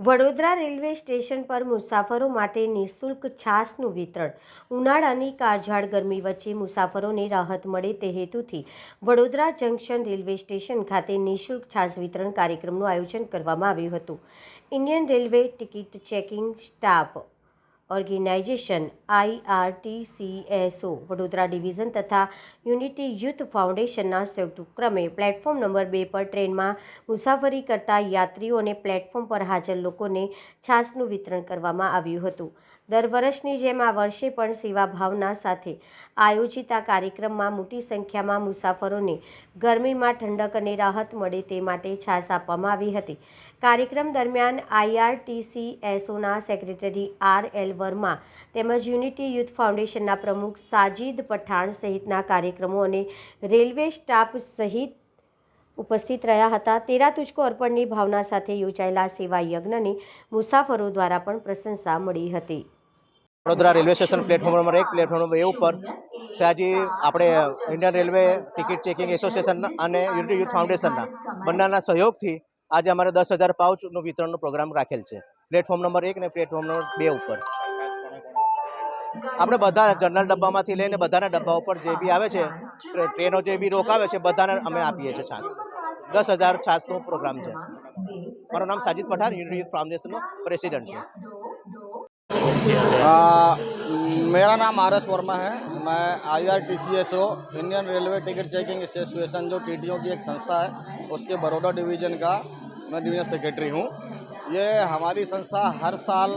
Vadodara railway station પર મુસાફરો માટે નિઃશુલ્ક છાશનું વિતરણ। ઉનાળાની કાળઝાળ ગરમી વચ્ચે મુસાફરોને રાહત મળે તે હેતુથી વડોદરા જંકશન રેલવે સ્ટેશન ખાતે નિઃશુલ્ક છાશ વિતરણ કાર્યક્રમનું આયોજન કરવામાં આવ્યું હતું। Indian railway ticket checking staff organisation IRTCSO Vadodara division તથા યુનિટી યુથ ફાઉન્ડેશનના સંયુક્ત ઉપક્રમે પ્લેટફોર્મ નંબર 2 પર ટ્રેનમાં મુસાફરી કરતા યાત્રીઓ અને પ્લેટફોર્મ પર હાજર લોકોને છાશનું વિતરણ કરવામાં આવ્યું હતું। દર વર્ષની જેમ આ વર્ષે પણ સેવાભાવના સાથે આયોજિત આ કાર્યક્રમમાં મોટી સંખ્યામાં મુસાફરોને ગરમીમાં ઠંડક અને રાહત મળે તે માટે છાશ આપવામાં આવી હતી। કાર્યક્રમ દરમિયાન IRTCSOના સેક્રેટરી RL વર્મા તેમજ યુનિટી યુથ ફાઉન્ડેશનના પ્રમુખ સાજીદ પઠાણ સહિતના કાર્યક્રમો અને રેલવે સ્ટાફ સહિત ઉપસ્થિત રહ્યા હતા। તેરા તુજકો અર્પણની ભાવના સાથે યોજાયેલા સેવા યજ્ઞની મુસાફરો દ્વારા પણ પ્રશંસા મળી હતી। Vadodara railway station platform number 1 platform number 2 ઉપર સાજી આપણે Indian railway ticket checking association અને યુનિટી યુથ ફાઉન્ડેશનના બંનેના સહયોગથી આજે અમારે 10,000 પાઉચનું વિતરણનો પ્રોગ્રામ રાખેલ છે પ્લેટફોર્મ નંબર 1 અને પ્લેટફોર્મ નંબર 2 ઉપર। આપણે બધા જનરલ ડબ્બામાંથી લઈને બધાના ડબ્બા ઉપર જે બી આવે છે ટ્રેનો જે બી રોકાવે છે બધાને અમે આપીએ છીએ છાશ। 10,000 છાશનો પ્રોગ્રામ છે। મારું નામ સાજીદ પઠાણ યુનિટી યુથ ફાઉન્ડેશનનો પ્રેસિडेंट છું। मेरा नाम RS वर्मा है। मैं IRTCSO Indian railway ticket checking association जो TTO की एक संस्था है उसके बड़ौदा डिवीज़न का मैं डिवीज़न सेक्रेटरी हूँ। ये हमारी संस्था हर साल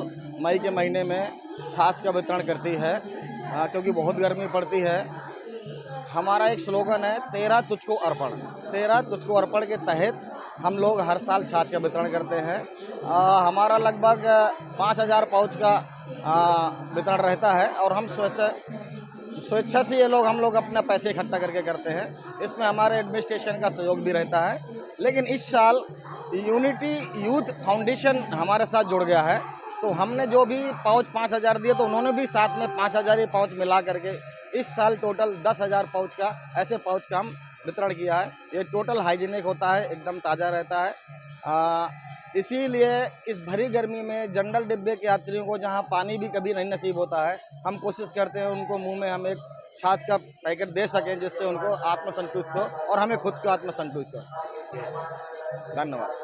मई के महीने में छाछ का वितरण करती है क्योंकि बहुत गर्मी पड़ती है। हमारा एक स्लोगन है तेरा तुझको अर्पण। तेरा तुझको अर्पण के तहत हम लोग हर साल छाछ का वितरण करते हैं। हमारा लगभग 5,000 पाउच का वितरण रहता है और हम स्वेच्छा से ये लोग हम लोग अपना पैसे इकट्ठा करके करते हैं। इसमें हमारे एडमिनिस्ट्रेशन का सहयोग भी रहता है। लेकिन इस साल यूनिटी यूथ फाउंडेशन हमारे साथ जुड़ गया है तो हमने जो भी पाउच 5,000 दिए तो उन्होंने भी साथ में 5,000 ही पाउच मिला करके इस साल टोटल 10,000 पाउच का ऐसे पाउच का हम वितरण किया है। ये टोटल हाइजीनिक होता है, एकदम ताज़ा रहता है। इसीलिए इस भरी गर्मी में जनरल डिब्बे के यात्रियों को जहाँ पानी भी कभी नहीं नसीब होता है हम कोशिश करते हैं उनको मुंह में हम एक छाछ का पैकेट दे सकें जिससे उनको आत्मसंतुष्ट हो और हमें खुद को आत्मसंतुष्ट हो। धन्यवाद।